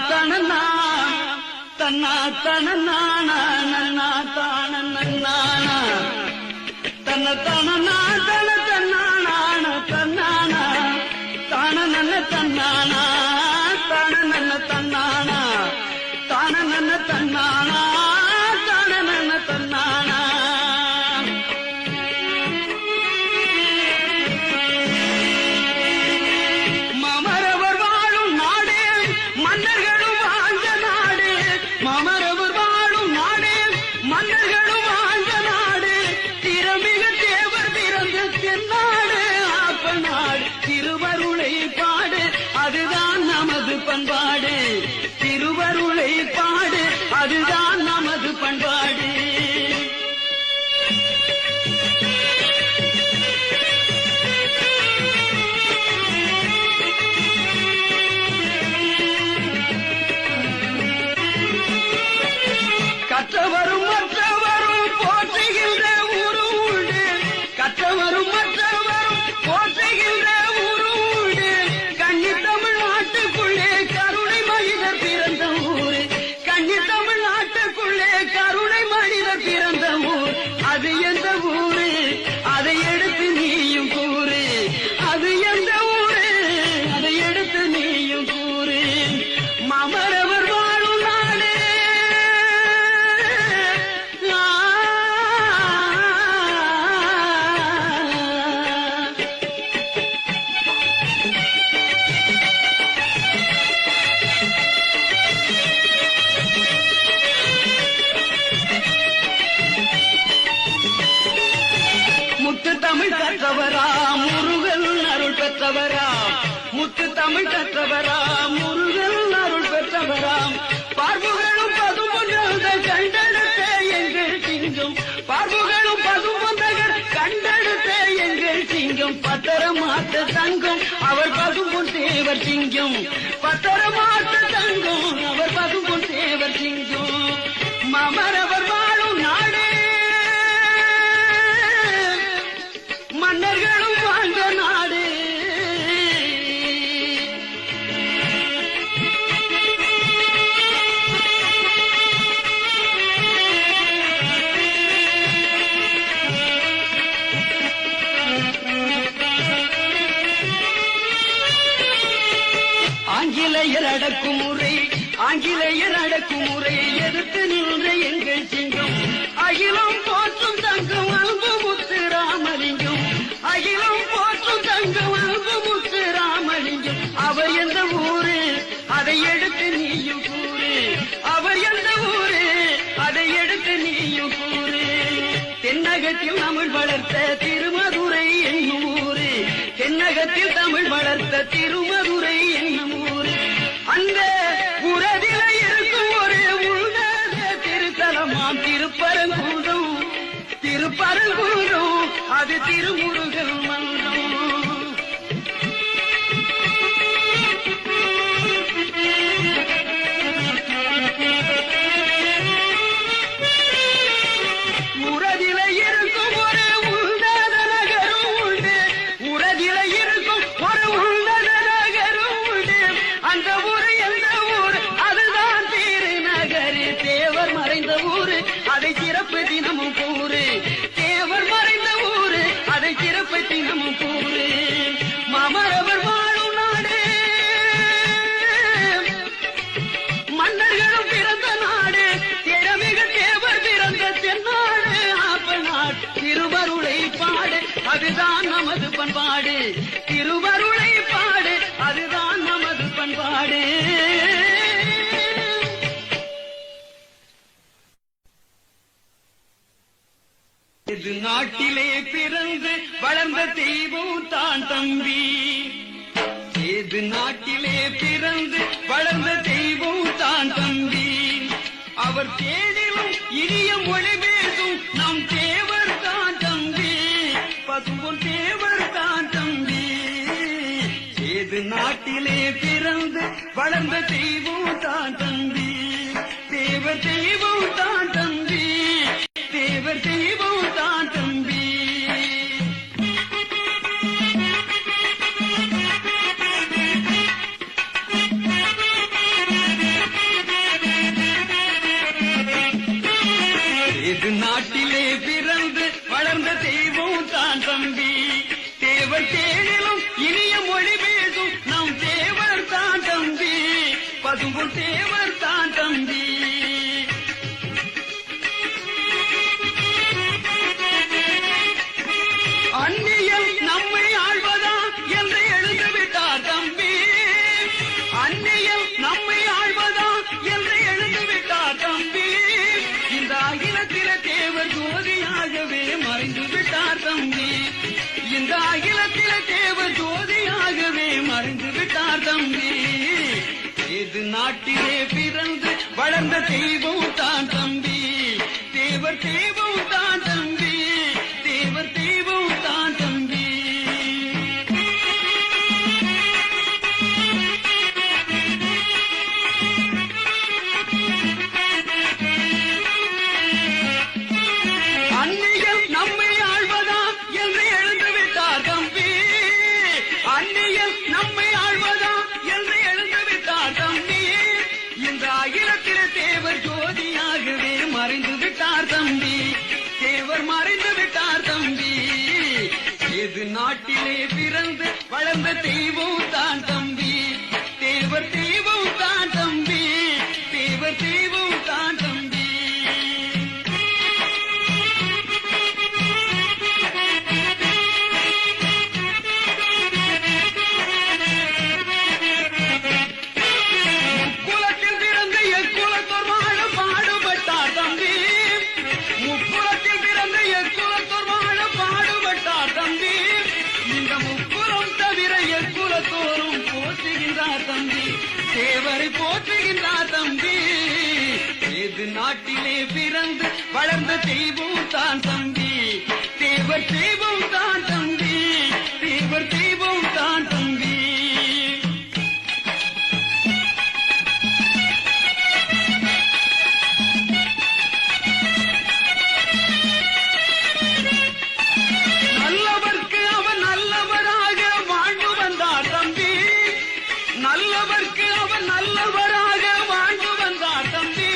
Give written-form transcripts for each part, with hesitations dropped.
தனனா தன்னா தனநானா நன்னா தான நன்னானா தன்ன தனனா தன தன்னான தன்னானா தான நன்ன தன்னானா தான நன்ன தன்னானா தான நன்ன தன்னானா தான நன்ன தன்னானா மாமரவர் வாழும் நாடு மன்னர்களும் வாழ்ந்த நாடு மாமரவர் வாழும் நாடு மன்னர்களும் வாழ்ந்த நாடு திறமிக தேவர் பிறந்த தென்னாடு ஆப்ப நாடு திருவருளை பாடு அதுதான் நமது பண்பாடு திருவருளை பாடு அதுதான் நமது பண்பாடு கற்றவரும் மற்றவரும் போற்றுகின்ற ஊரு உண்டு கற்றவரும் மற்றவரும் போற்றுகின்ற ஊரு உண்டு கன்னி தமிழ்நாட்டுக்குள்ளே கருணை மனிதர் பிறந்த ஊரு கன்னி தமிழ்நாட்டுக்குள்ளே கருணை மனிதர் பிறந்த ஊர் அது எந்த ஊரு அதை எடுத்து நீயும் கூறு அது எந்த ஊரு அதை எடுத்து நீயும் கூறு மாமரவர் வாழும் நாடு முத்து தமிழ் கற்றவராம் முருகன் அருள் பெற்றவராம் முத்து தமிழ் கற்றவராம் முருகன் அருள் பெற்றவராம் பார்வுகளும் பதுமொன்ற கண்டெடுத்த எங்கள் சிங்கம் பார்வுகளும் பதுமொன்றகள் கண்டெடுத்த எங்கள் சிங்கம் பத்தரமாத்த தங்கம் அவர் பதும்பொன் தேவர் சிங்கம் பத்தரமாத்த தங்கம் அவர் பதும்பொன் தேவர் சிங்கம் மாமரவர் வாழும் நாடு மன்னர்களும் வாழ்ந்த நாடு ஆங்கிலேயர் அடக்குமுறை ஆங்கிலேயர் அடக்குமுறையை எதிர்த்து நின்ற எங்கள் சிங்கம் அகிலம் போற்றும் தங்கம் அன்பு முத்து ராமலிங்கம் அகிலம் போற்றும் தங்கம் அன்பு முத்து ராமலிங்கம் அவர் எந்த ஊரு அதை எடுத்து நீயும் கூறு அவர் எந்த ஊரு அதை எடுத்து நீயும் கூறு தென்னகத்தில் தமிழ் வளர்த்த திருமதுரை என்னும் ஊரு தென்னகத்தில் தமிழ் வளர்த்த திருமதுரை என்னும் ஊரு அந்த உறவில இருக்கும் ஒரு உன்னத திருத்தலமாம் திருப்பரங்குன்றம் திருப்பரங்குன்றம் அது திருமுருகன் மன்றம் உறவில இருக்கும் ஒரு உன்னத நகரும் உண்டு உறவில இருக்கும் ஒரு உன்னத நகரும் உண்டு அந்த ஊரு எந்த ஊர் அதுதான் திருநகரு தேவர் மறைந்த ஊரு அதை சிறப்பு தினமும் கூறு தேவர் மறைந்த ஊரு அதை சிறப்பு தினமும் கூறு மாமரவர் வாழும் நாடு மன்னர்களும் பிறந்த நாடு திறமிக தேவர் பிறந்த தென்னாடு ஆப்ப நாடு திருவருளை பாடு அதுதான் நமது பண்பாடு திருவருளை பாடு அதுதான் நமது பண்பாடு இது நாட்டிலே பிறந்து வளர்ந்த தெய்வம் தான் தம்பி இது நாட்டிலே பிறந்து வளர்ந்த தெய்வம் தான் தம்பி அவர் தேனிலும் இனிய மொழி பேசும் நம் தேவர் தான் தம்பி பசும்பொன் தேவர் தான் தம்பி இது நாட்டிலே பிறந்து வளர்ந்த தெய்வம் தான் தம்பி தேவர் தெய்வம் தான் தம்பி தேவர் தெய்வம் தான் தம்பி தேனிலும் இனிய மொழி பேசும் நம் தேவர் தான் தம்பி, பசும்பொன் தேவர் தான் தம்பி. அந்நியல் நம்மை ஆழ்வதா என்று எழுந்து விட்டார் தம்பி, அந்நியல் நம்மை ஆழ்வதா என்று எழுந்து விட்டார் தம்பி. இந்த அகிலத்தில தேவர் ஜோதியாகவே மறைந்து விட்டார் தம்பி, இந்த அகிலத்தில தேவர் ஜோதியாகவே மறைந்து விட்டார் தம்பி. ஏது நாட்டிலே பிறந்து வளர்ந்த தெய்வம் தான் தம்பி, தேவர் தெய்வம் தான் தம்பி, தேவர் தெய்வம் தான் தம்பி. அந்நியல் நம்மை ஆழ்வதா என்று எழுந்து விட்டார் தம்பி, அந்நியல் நம்மை ஆழ்வதா என்று எழுந்து விட்டார் தம்பி. இந்த அகிலத்தில தேவர் ஜோதியாகவே மறைந்து விட்டார் தம்பி, தேவர் மறைந்து விட்டார் தம்பி. ஏது நாட்டிலே பிறந்து வளர்ந்த தெய்வம் தான் தம்பி, தேவர் தெய்வம் தான் தம்பி, தேவர் தெய்வம் தான் தம்பி. முக்குலத்தில் பிறந்த எக்குலத்தோர் வாழ பாடுபட்டார் தம்பி, முக்குலத்தில் பிறந்த எக்குலத்தோர் வாழ பாடுபட்டார் தம்பி. இந்த முக்குலம் தவிர எக்குலத்தோறும் போற்றுகின்றார் தம்பி, தேவரை போற்றுகின்றார் தம்பி. ஏது நாட்டிலே பிறந்து வளர்ந்த தெய்வம் தான் தம்பி, தேவர் தெய்வம் தான் தம்பி, தேவர் தெய்வம் தான் தம்பி. நல்லவர்க்கு அவன் நல்லவராக வாழ்ந்து வந்தார் தம்பி, நல்லவர்க்கு அவன் நல்லவராக வாழ்ந்து வந்தார் தம்பி.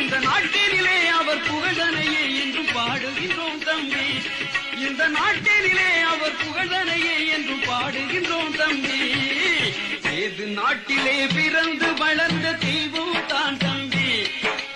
இந்த நாட்டினிலே அவர் புகழனையே என்று பாடுகின்றோம் தம்பி, இந்த நாட்டினிலே அவர் புகழனையே என்று பாடுகின்றோம் தம்பி. ஏது நாட்டிலே பிறந்து வளர்ந்த தெய்வம் தான் தம்பி,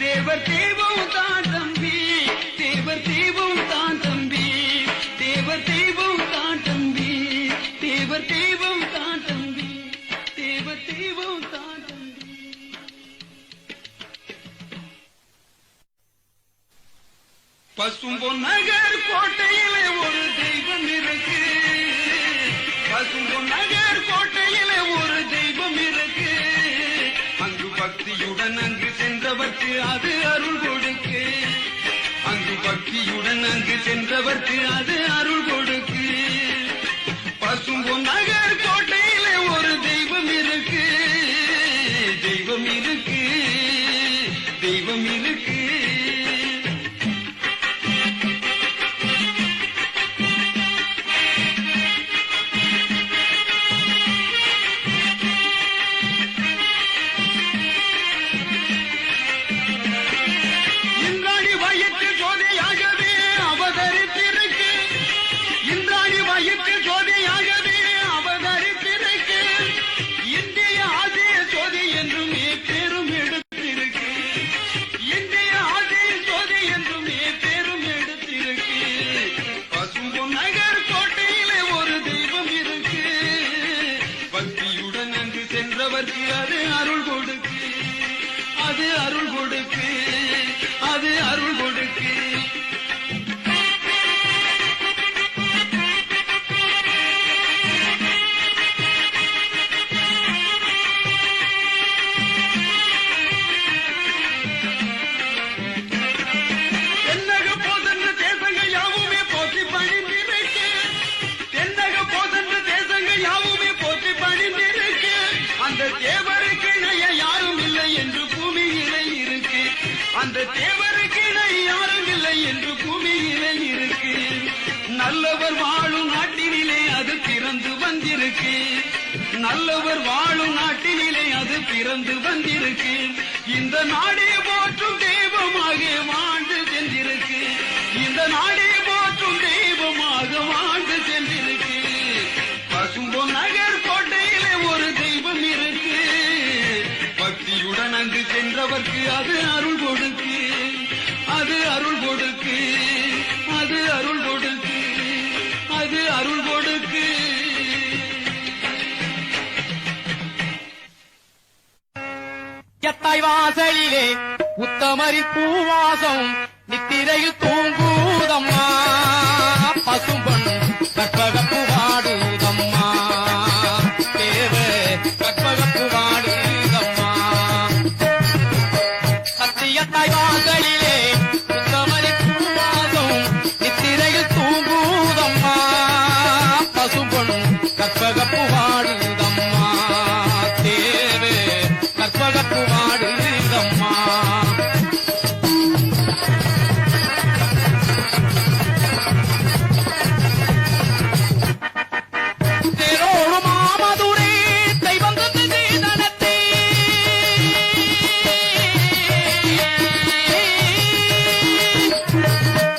தேவர் தெய்வம் தான் தம்பி, தேவர் தெய்வம் தான் தம்பி, தேவர் தெய்வம் தான் தம்பி, தேவர் தெய்வம் தான் தம்பி, தேவர் தெய்வம் தான் தம்பி. பசும்பொன் நகர் கோட்டையிலே ஒரு தெய்வம் இருக்கு, பசும்பொன் நகர் கோட்டையிலே ஒரு தெய்வம் இருக்கு. அங்கு பக்தியுடன் அங்கு சென்றவர்க்கு அது அருள் கொடுக்கு, அங்கு பக்தியுடன் அங்கு சென்றவர்க்கு அது அருள் கொடுக்கு. பசும்பொன் நகர் கோட்டையிலே ஒரு தெய்வம் இருக்கு, தெய்வம் இருக்கு, தெய்வம் இருக்கு. இந்திராணி வயிற்று ஜோதியாகவே அவதரித்திருக்கு, இந்திராணி வயிற்று ஜோதியாகவே அவதரித்திருக்கு. இந்திய ஆதிய ஜோதி என்றுமே பெரும் எடுத்திருக்கு, இந்திய ஆதிய ஜோதி என்றுமே பெரும் எடுத்திருக்கு. பசும்பொன் நகர் கோட்டையிலே ஒரு தெய்வம் இருக்கு, பக்தியுடன் அங்கு சென்றவர்க்கு அது அருள் கொடுக்கு, அது அருள் கொடுக்கு, அது அருள் கொடுக்கு. தென்னக போதென்ற தேசங்கள் யாவுமே போற்றி பணிந்திருக்கு, தென்னக போதென்ற தேசங்கள் யாவுமே போற்றி பணிந்திருக்கு. அந்த தேவருக்கு இணைய யாரும் இல்லை என்று பூமியிலே இருக்கு, அந்த தேவருக்கு இணை யாரும் இல்லை என்று பூமியிலே இருக்கு. நல்லவர் வாழும் நாட்டினிலே அது பிறந்து வந்திருக்கு, நல்லவர் வாழும் நாட்டினிலே அது பிறந்து வந்திருக்கு. இந்த நாடே போற்றும் தெய்வமாக வாழ்ந்து சென்றிருக்கு, இந்த நாடே போற்றும் தெய்வமாக வாழ்ந்து சென்றிருக்கு. கொடுக்கு அது அருள் கொடுக்கு அது அருள் கொடுக்கு அது அருள் கொடுக்கு அது அருள் கொடுக்கு. எத்தாய் வாசலிலே உத்தமரின் பூவாசம் நித்திரையில் தூங்குதம்மா பசும்பொன் கற்பகப்பு வாடுதம்மா தேவ கற்பகப்பு வாடுதம்மா. சத்தியத்தாய் வாசலிலே உத்தமரின் பூவாசம் நித்திரையில் தூங்குதம்மா பசும்பொன் கற்பகப்பு வாடுதம்மா தேவ கற்பகப்பு வாடுதம்மா. தேரோடு மாமதுரை தெய்வம் தந்து சீதனத்தை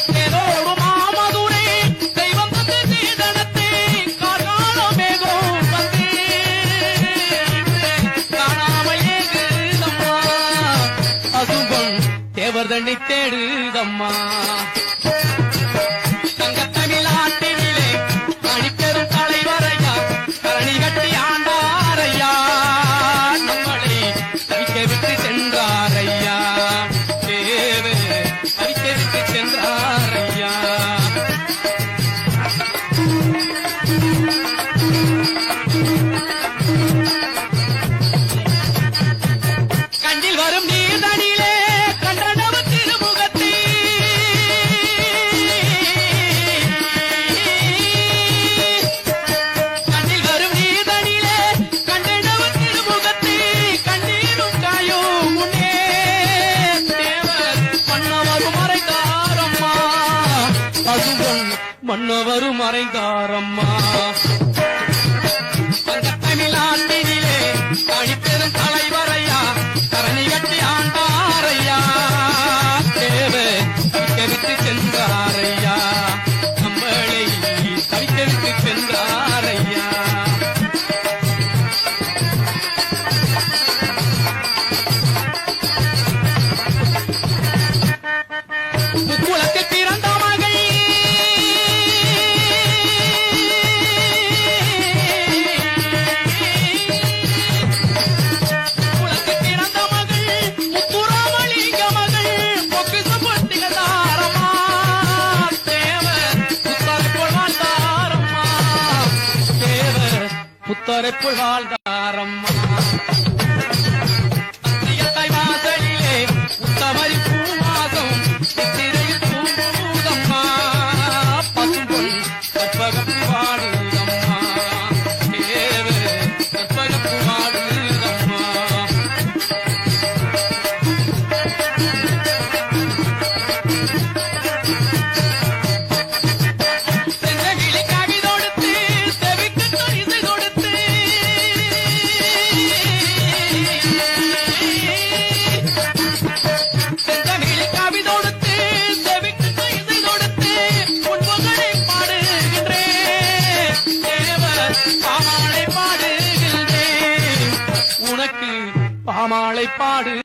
தேரோடு மாமதுரை தெய்வம் தந்து சீதனத்தை காணாத மேகம் வந்து காணாமல் ஏகுதம்மா பசும்பொன் தேவர் தண்ணி தேடுதம்மா. தங்கத்தமிழ்நாட்டினிலே அணிப்பெரும் தலைவரையா கரணி கட்டி ஆண்டாரையா நம்மளை தவிக்க விட்டு சென்றாரையா தேவ தவிக்க விட்டு சென்றாரையா. கண்ணில் வரும் நீர்தனிலே கண்டனவு திருமுகத்தை கண்ணில் வரும் நீர்தனிலே கண்டனவு திருமுகத்தை கண்ணீரும் காயும் முன்னே தேவர் மன்னவரும் மறைந்தாரம்மா பசும்பொன் மன்னவரும் மறைந்தாரம்மா. தமிழ்நாட்டினிலே அணிப்பெரும் தலைவரையா கரணி கட்டி ஆண்டாரையா தேவ தவிக்க விட்டு சென்றாரையா நம்மளை தவிக்க விட்டு சென்றாரையா. முக்குளத்தில் பிறந்த மகள் முக்குளத்தில் பிறந்த மகள் முத்துராமலிங்க மகள் பொக்கிசம் திகழ்ந்தாரம்மா தேவர் புத்தரைப்போல் வாழ்ந்தாரம்மா தேவர் புத்தரைப்போல் வாழ்ந்தாரம்மா. சத்தியத்தாய் வாசலிலே உத்தமரி பூவாசம் நித்திரையில் தூங்குதம்மா பசும்பொன் கற்பகப்பு வாடுதம்மா தேவ கற்பகப்பு வாடுதம்மா. செந்தகிளி கவி தொடுத்து செவிக்கு இசை கொடுத்து செந்தகிளி கவி தொடுத்து செவிக்கு இசை கொடுத்து உன்புகளை பாடுகின்றேன் தேவர் பாமாலை பாடுகின்றேன் உனக்கு பாமாலை பாடு